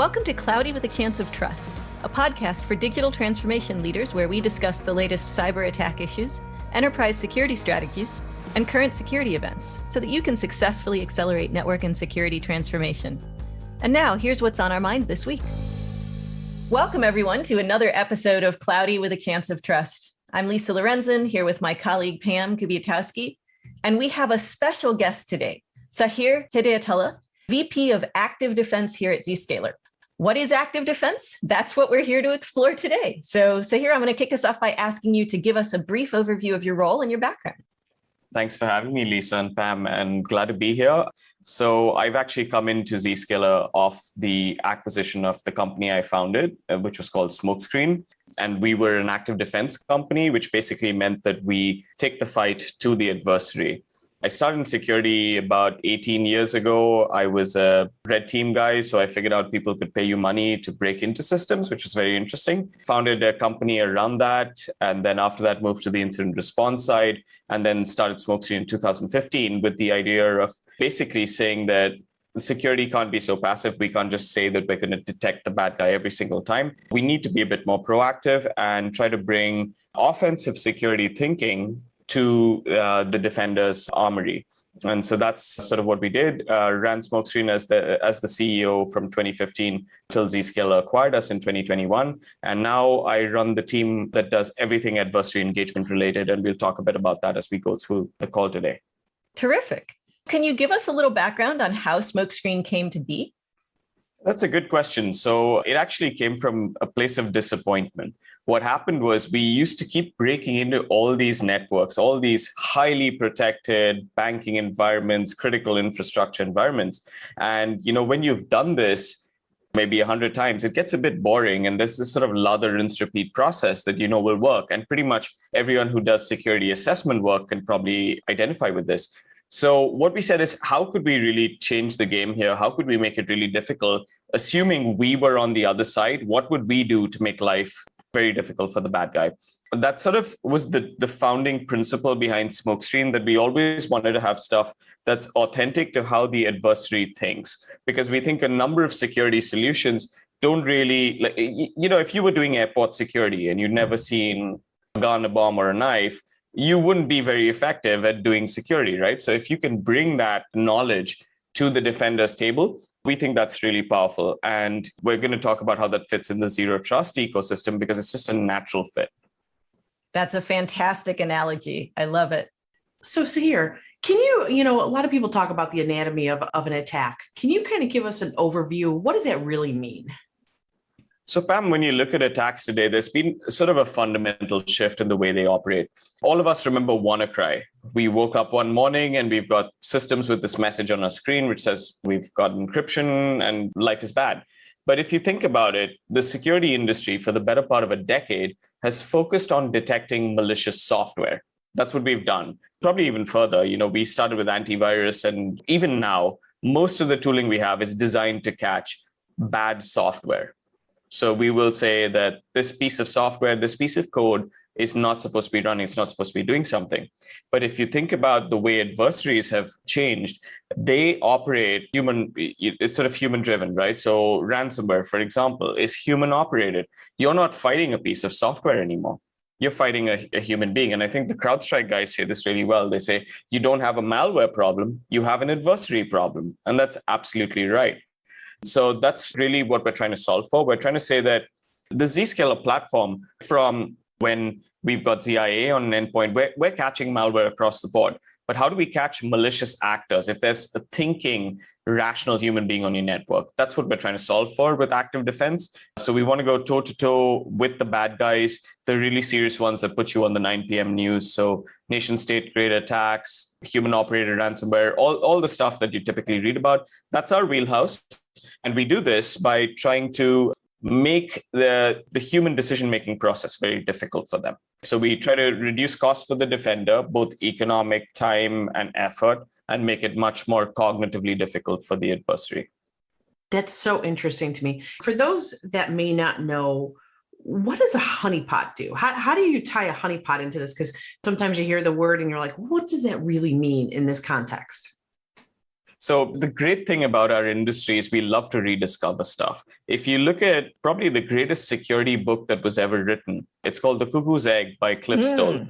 Welcome to Cloudy with a Chance of Trust, a podcast for digital transformation leaders where we discuss the latest cyber attack issues, enterprise security strategies, and current security events so that you can successfully accelerate network and security transformation. And now, here's what's on our mind this week. Welcome, everyone, to another episode of Cloudy with a Chance of Trust. I'm Lisa Lorenzen, here with my colleague Pam Kubiatowski, and we have a special guest today, Sahir Hidayatullah, VP of Active Defense here at Zscaler. What is active defense? That's what we're here to explore today. So Sahir, I'm going to kick us off by asking you to give us a brief overview of your role and your background. Thanks for having me, Lisa and Pam, and glad to be here. So I've actually come into Zscaler off the acquisition of the company I founded, which was called Smokescreen. And we were an active defense company, which basically meant that we take the fight to the adversary. I started in security about 18 years ago. I was a red team guy, so I figured out people could pay you money to break into systems, which was very interesting. Founded a company around that, and then after that moved to the incident response side, and then started Smokescreen in 2015 with the idea of basically saying that security can't be so passive. We can't just say that we're going to detect the bad guy every single time. We need to be a bit more proactive and try to bring offensive security thinking to the defender's armory. And so that's sort of what we did. Ran Smokescreen as the CEO from 2015 till Zscaler acquired us in 2021. And now I run the team that does everything adversary engagement related. And we'll talk a bit about that as we go through the call today. Terrific. Can you give us a little background on how Smokescreen came to be? That's a good question. So it actually came from a place of disappointment. What happened was we used to keep breaking into all these networks, all these highly protected banking environments, critical infrastructure environments. And, when you've done this maybe 100 times, it gets a bit boring. And there's this sort of lather, rinse, repeat process that, will work. And pretty much everyone who does security assessment work can probably identify with this. So what we said is, how could we really change the game here? How could we make it really difficult? Assuming we were on the other side, what would we do to make life very difficult for the bad guy? That sort of was the founding principle behind Smokescreen, that we always wanted to have stuff that's authentic to how the adversary thinks. Because we think a number of security solutions don't really, if you were doing airport security and you'd never seen a gun, a bomb, or a knife, you wouldn't be very effective at doing security, right? So if you can bring that knowledge to the defender's table, we think that's really powerful. And we're going to talk about how that fits in the Zero Trust ecosystem because it's just a natural fit. That's a fantastic analogy. I love it. So Sahir, can you, a lot of people talk about the anatomy of an attack. Can you kind of give us an overview? What does that really mean? So Pam, when you look at attacks today, there's been sort of a fundamental shift in the way they operate. All of us remember WannaCry. We woke up one morning and we've got systems with this message on our screen which says we've got encryption and life is bad. But if you think about it, the security industry for the better part of a decade has focused on detecting malicious software. That's what we've done. Probably even further, we started with antivirus, and even now, most of the tooling we have is designed to catch bad software. So we will say that this piece of software, this piece of code is not supposed to be running, it's not supposed to be doing something. But if you think about the way adversaries have changed, they operate it's sort of human driven, right? So ransomware, for example, is human operated. You're not fighting a piece of software anymore. You're fighting a human being. And I think the CrowdStrike guys say this really well. They say, you don't have a malware problem, you have an adversary problem. And that's absolutely right. So that's really what we're trying to solve for. We're trying to say that the Zscaler platform, from when we've got ZIA on an endpoint, we're catching malware across the board. But how do we catch malicious actors if there's a thinking, rational human being on your network? That's what we're trying to solve for with active defense. So we want to go toe-to-toe with the bad guys, the really serious ones that put you on the 9 p.m. news. So nation-state grade attacks, human-operated ransomware, all the stuff that you typically read about. That's our wheelhouse. And we do this by trying to make the human decision-making process very difficult for them. So we try to reduce costs for the defender, both economic, time, and effort, and make it much more cognitively difficult for the adversary. That's so interesting to me. For those that may not know, what does a honeypot do? How do you tie a honeypot into this? Because sometimes you hear the word and you're like, what does that really mean in this context? So the great thing about our industry is we love to rediscover stuff. If you look at probably the greatest security book that was ever written, it's called The Cuckoo's Egg by Cliff Stoll.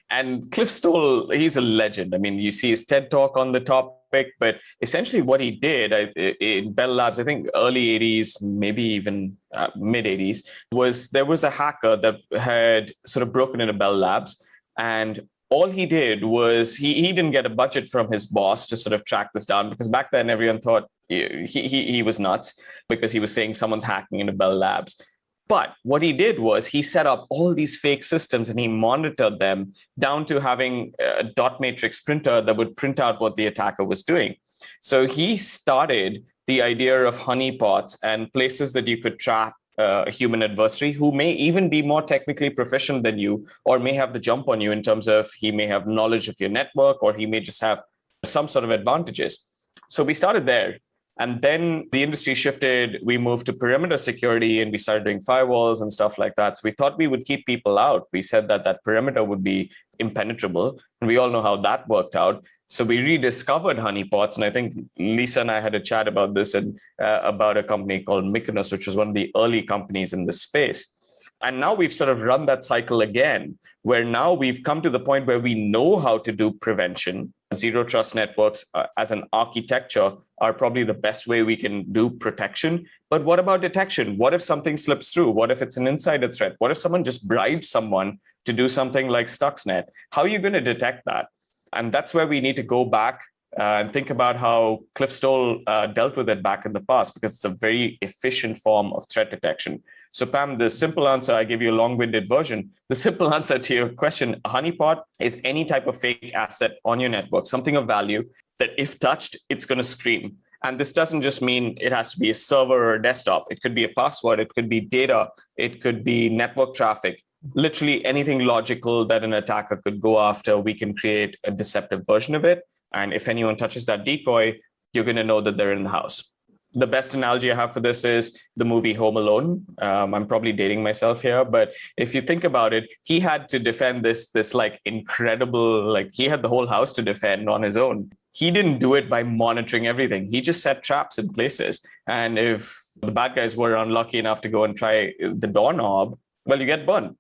And Cliff Stoll, he's a legend. I mean, you see his TED Talk on the topic, but essentially what he did in Bell Labs, I think early 80s, maybe even mid 80s, was there was a hacker that had sort of broken into Bell Labs. And all he did was he didn't get a budget from his boss to sort of track this down, because back then everyone thought he was nuts because he was saying someone's hacking into Bell Labs. But what he did was he set up all these fake systems and he monitored them down to having a dot matrix printer that would print out what the attacker was doing. So he started the idea of honeypots and places that you could trap a human adversary who may even be more technically proficient than you, or may have the jump on you in terms of he may have knowledge of your network, or he may just have some sort of advantages. So we started there. And then the industry shifted. We moved to perimeter security and we started doing firewalls and stuff like that. So we thought we would keep people out. We said that that perimeter would be impenetrable. And we all know how that worked out. So we rediscovered honeypots. And I think Lisa and I had a chat about this and about a company called Mykonos, which was one of the early companies in this space. And now we've sort of run that cycle again, where now we've come to the point where we know how to do prevention. Zero trust networks as an architecture are probably the best way we can do protection. But what about detection? What if something slips through? What if it's an insider threat? What if someone just bribes someone to do something like Stuxnet? How are you going to detect that? And that's where we need to go back and think about how Cliff Stoll dealt with it back in the past, because it's a very efficient form of threat detection. So Pam, the simple answer, I give you a long-winded version. The simple answer to your question, a honeypot is any type of fake asset on your network, something of value that if touched, it's going to scream. And this doesn't just mean it has to be a server or a desktop. It could be a password. It could be data. It could be network traffic. Literally anything logical that an attacker could go after, we can create a deceptive version of it. And if anyone touches that decoy, you're going to know that they're in the house. The best analogy I have for this is the movie Home Alone. I'm probably dating myself here, but if you think about it, he had to defend this like incredible, like he had the whole house to defend on his own. He didn't do it by monitoring everything. He just set traps in places. And if the bad guys were unlucky enough to go and try the doorknob, well, you get burned.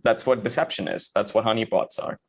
That's what deception is. That's what honeypots are.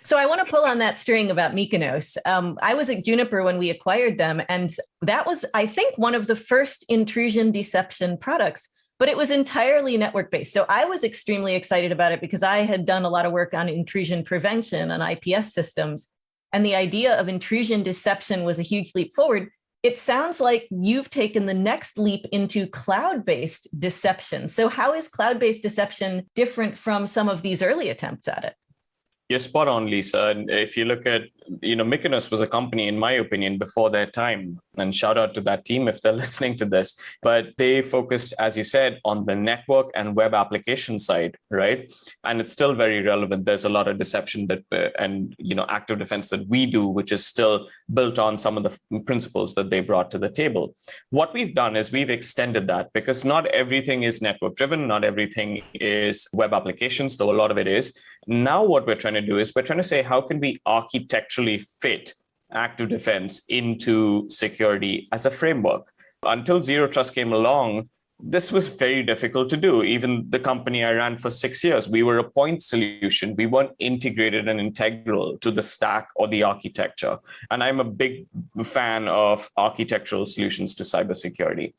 So I want to pull on that string about Mykonos. I was at Juniper when we acquired them, and that was, I think, one of the first intrusion deception products, but it was entirely network-based. So I was extremely excited about it because I had done a lot of work on intrusion prevention on IPS systems, and the idea of intrusion deception was a huge leap forward. It sounds like you've taken the next leap into cloud-based deception. So how is cloud-based deception different from some of these early attempts at it? You're spot on, Lisa. And if you look at, Mykonos was a company, in my opinion, before their time. And shout out to that team if they're listening to this. But they focused, as you said, on the network and web application side, right? And it's still very relevant. There's a lot of deception that and active defense that we do, which is still built on some of the principles that they brought to the table. What we've done is we've extended that, because not everything is network driven, not everything is web applications, though a lot of it is. Now what we're trying to do is we're trying to say, how can we architecturally fit active defense into security as a framework? Until Zero Trust came along, this was very difficult to do. Even the company I ran for 6 years, we were a point solution. We weren't integrated and integral to the stack or the architecture. And I'm a big fan of architectural solutions to cybersecurity.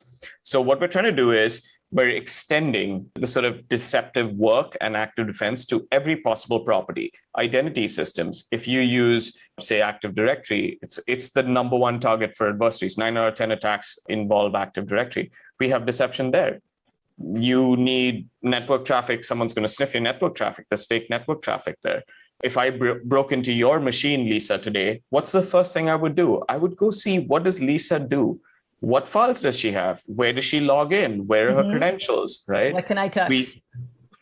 So what we're trying to do is we're extending the sort of deceptive work and active defense to every possible property. Identity systems, if you use, say, Active Directory, it's the number one target for adversaries. 9 out of 10 attacks involve Active Directory. We have deception there. You need network traffic. Someone's going to sniff your network traffic. There's fake network traffic there. If I broke into your machine, Lisa, today, what's the first thing I would do? I would go see, what does Lisa do? What files does she have? Where does she log in? Where are her credentials, right? What can I touch?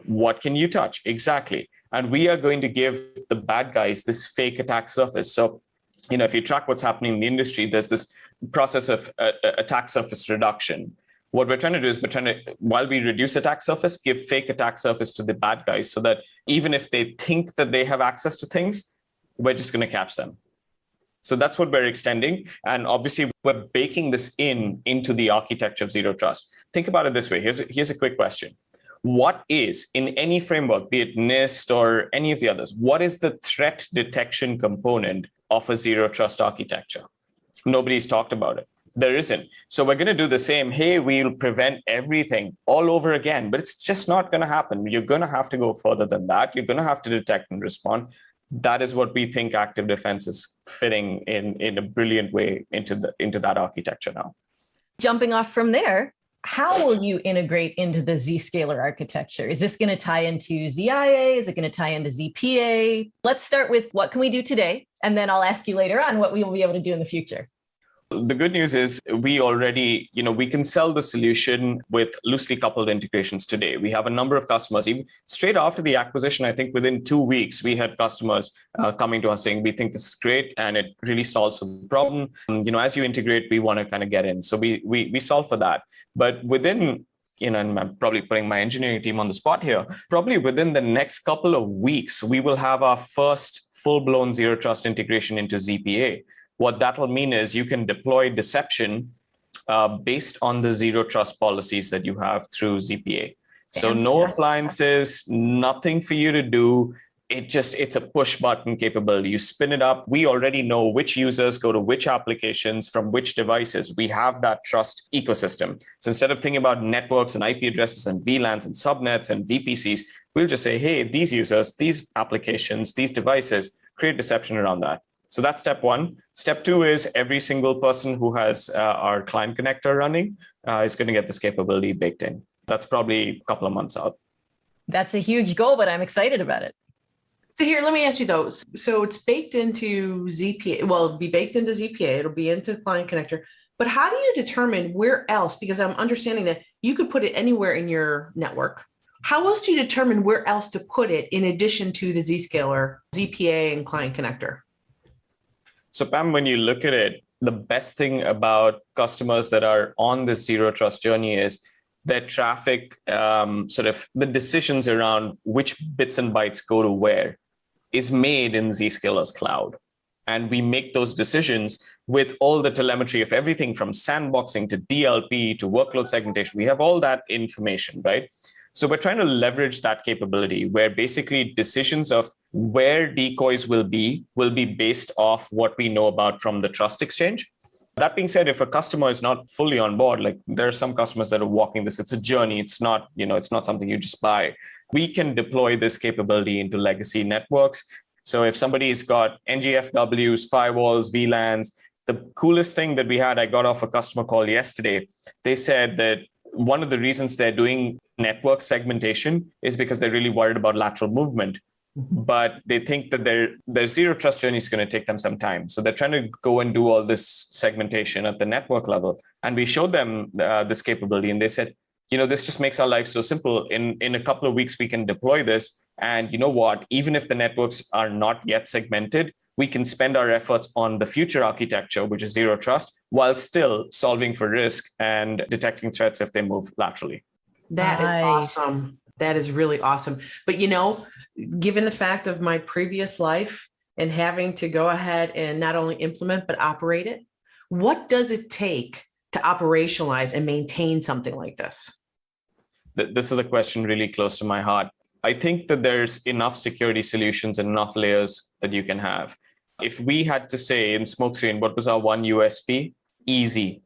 What can you touch? Exactly. And we are going to give the bad guys this fake attack surface. So, if you track what's happening in the industry, there's this process of attack surface reduction. What we're trying to do is while we reduce attack surface, give fake attack surface to the bad guys so that even if they think that they have access to things, we're just going to catch them. So that's what we're extending. And obviously, we're baking this into the architecture of Zero Trust. Think about it this way. Here's a quick question. What is, in any framework, be it NIST or any of the others, what is the threat detection component of a Zero Trust architecture? Nobody's talked about it. There isn't. So we're going to do the same. Hey, we'll prevent everything all over again, but it's just not going to happen. You're going to have to go further than that. You're going to have to detect and respond. That is what we think active defense is fitting in a brilliant way into that architecture now. Jumping off from there, how will you integrate into the Zscaler architecture? Is this going to tie into ZIA? Is it going to tie into ZPA? Let's start with what can we do today? And then I'll ask you later on what we will be able to do in the future. The good news is we already, we can sell the solution with loosely coupled integrations today. We have a number of customers. Even straight after the acquisition, I think within 2 weeks, we had customers coming to us saying, we think this is great and it really solves the problem. As you integrate, we want to kind of get in. So we solve for that. But within, and I'm probably putting my engineering team on the spot here, probably within the next couple of weeks, we will have our first full-blown Zero Trust integration into ZPA. What that'll mean is you can deploy deception based on the Zero Trust policies that you have through ZPA. So no appliances, nothing for you to do. It's a push button capability. You spin it up. We already know which users go to which applications from which devices. We have that trust ecosystem. So instead of thinking about networks and IP addresses and VLANs and subnets and VPCs, we'll just say, hey, these users, these applications, these devices, create deception around that. So that's step one. Step two is every single person who has our client connector running is going to get this capability baked in. That's probably a couple of months out. That's a huge goal, but I'm excited about it. So here, let me ask you those. So it's baked into ZPA. Well, it'll be baked into ZPA. It'll be into client connector. But how do you determine where else? Because I'm understanding that you could put it anywhere in your network. How else do you determine where else to put it in addition to the Zscaler, ZPA, and client connector? So Pam, when you look at it, the best thing about customers that are on this Zero Trust journey is their traffic, sort of the decisions around which bits and bytes go to where is made in Zscaler's cloud. And we make those decisions with all the telemetry of everything from sandboxing to DLP to workload segmentation. We have all that information, right? So we're trying to leverage that capability where basically decisions of where decoys will be based off what we know about from the trust exchange. That being said, if a customer is not fully on board, like there are some customers that are walking this, it's a journey. It's not, it's not something you just buy. We can deploy this capability into legacy networks. So if somebody's got NGFWs, firewalls, VLANs, the coolest thing that we had, I got off a customer call yesterday. They said that one of the reasons they're doing network segmentation is because they're really worried about lateral movement. But they think that their Zero Trust journey is going to take them some time. So they're trying to go and do all this segmentation at the network level. And we showed them this capability. And they said, this just makes our life so simple. In a couple of weeks, we can deploy this. And you know what? Even if the networks are not yet segmented, we can spend our efforts on the future architecture, which is Zero Trust, while still solving for risk and detecting threats if they move laterally. That is awesome. That is really awesome. But, given the fact of my previous life and having to go ahead and not only implement, but operate it, what does it take to operationalize and maintain something like this? This is a question really close to my heart. I think that there's enough security solutions and enough layers that you can have. If we had to say in Smokescreen, what was our one USP? Easy.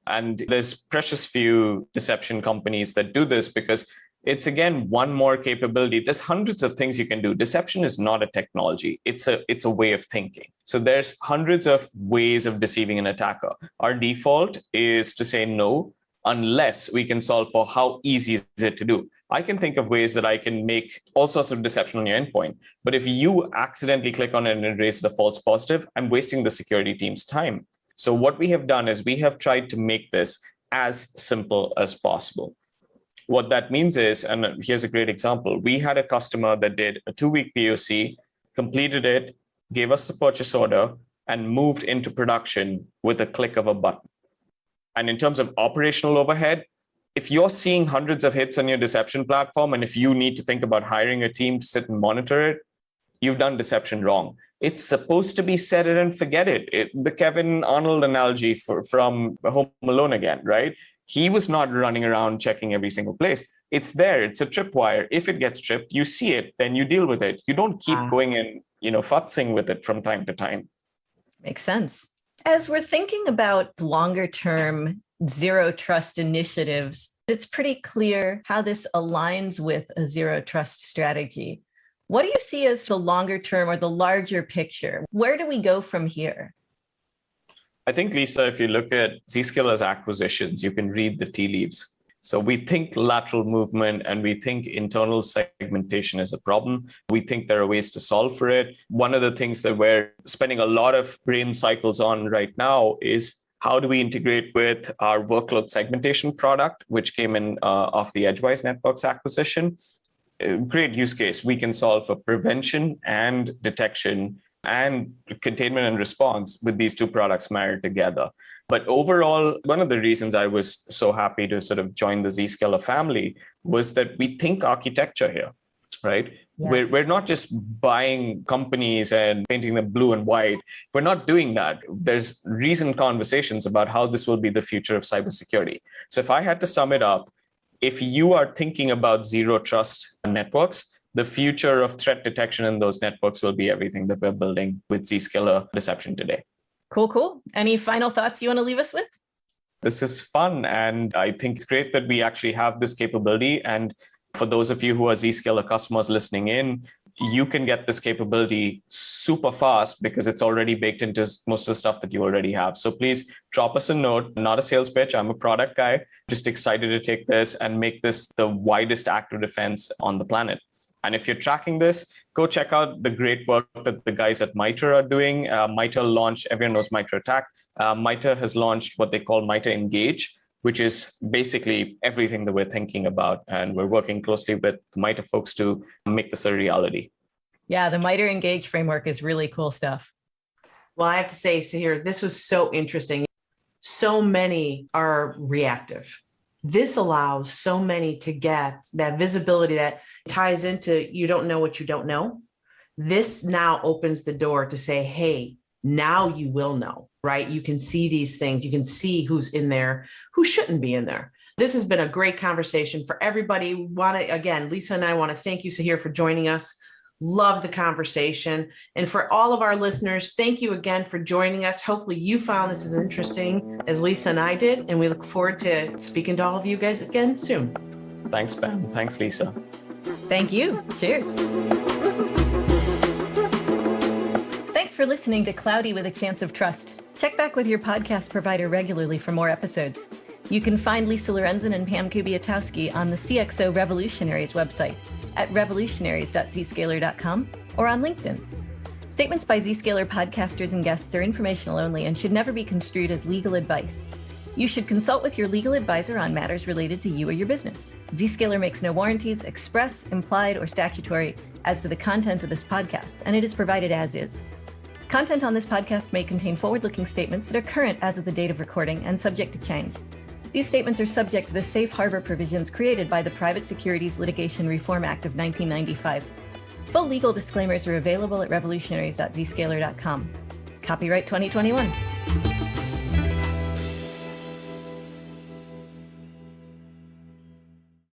And there's precious few deception companies that do this because it's, again, one more capability. There's hundreds of things you can do. Deception is not a technology. It's a way of thinking. So there's hundreds of ways of deceiving an attacker. Our default is to say no, unless we can solve for how easy is it to do. I can think of ways that I can make all sorts of deception on your endpoint. But if you accidentally click on it and it raises a false positive, I'm wasting the security team's time. So what we have done is we have tried to make this as simple as possible. What that means is, and here's a great example, we had a customer that did a 2-week POC, completed it, gave us the purchase order, and moved into production with a click of a button. And in terms of operational overhead, if you're seeing hundreds of hits on your deception platform, and if you need to think about hiring a team to sit and monitor it, you've done deception wrong. It's supposed to be set it and forget it. The Kevin Arnold analogy from Home Alone again, right? He was not running around checking every single place. It's there. It's a tripwire. If it gets tripped, you see it, then you deal with it. You don't keep going and, futzing with it from time to time. Makes sense. As we're thinking about longer term zero trust initiatives, it's pretty clear how this aligns with a zero trust strategy. What do you see as the longer term or the larger picture? Where do we go from here? I think, Lisa, if you look at Zscaler's acquisitions, you can read the tea leaves. So we think lateral movement and we think internal segmentation is a problem. We think there are ways to solve for it. One of the things that we're spending a lot of brain cycles on right now is how do we integrate with our workload segmentation product, which came in off the Edgewise Networks acquisition. Great use case. We can solve for prevention and detection and containment and response with these two products married together. But overall, one of the reasons I was so happy to sort of join the Zscaler family was that we think architecture here, right? Yes. We're not just buying companies and painting them blue and white. We're not doing that. There's recent conversations about how this will be the future of cybersecurity. So if I had to sum it up, if you are thinking about zero trust networks, the future of threat detection in those networks will be everything that we're building with Zscaler Deception today. Cool. Any final thoughts you want to leave us with? This is fun. And I think it's great that we actually have this capability. And for those of you who are Zscaler customers listening in, you can get this capability super fast because it's already baked into most of the stuff that you already have. So please drop us a note, not a sales pitch. I'm a product guy, just excited to take this and make this the widest active defense on the planet. And if you're tracking this, go check out the great work that the guys at MITRE are doing. MITRE launched, everyone knows MITRE Attack. MITRE has launched what they call MITRE Engage, which is basically everything that we're thinking about. And we're working closely with the MITRE folks to make this a reality. Yeah, the MITRE Engage framework is really cool stuff. Well, I have to say, Sahir, this was so interesting. So many are reactive. This allows so many to get that visibility that ties into you don't know what you don't know. This now opens the door to say, hey, now you will know, right? You can see these things. You can see who's in there, who shouldn't be in there. This has been a great conversation for everybody. Again, Lisa and I want to thank you, Sahir, for joining us. Love the conversation. And for all of our listeners, thank you again for joining us. Hopefully you found this as interesting as Lisa and I did. And we look forward to speaking to all of you guys again soon. Thanks, Pam. Thanks, Lisa. Thank you. Cheers. Thanks for listening to Cloudy with a Chance of Trust. Check back with your podcast provider regularly for more episodes. You can find Lisa Lorenzen and Pam Kubiatowski on the CXO Revolutionaries website at revolutionaries.zscaler.com or on LinkedIn. Statements by Zscaler podcasters and guests are informational only and should never be construed as legal advice. You should consult with your legal advisor on matters related to you or your business. Zscaler makes no warranties, express, implied, or statutory as to the content of this podcast, and it is provided as is. Content on this podcast may contain forward-looking statements that are current as of the date of recording and subject to change. These statements are subject to the safe harbor provisions created by the Private Securities Litigation Reform Act of 1995. Full legal disclaimers are available at revolutionaries.zscaler.com. Copyright 2021.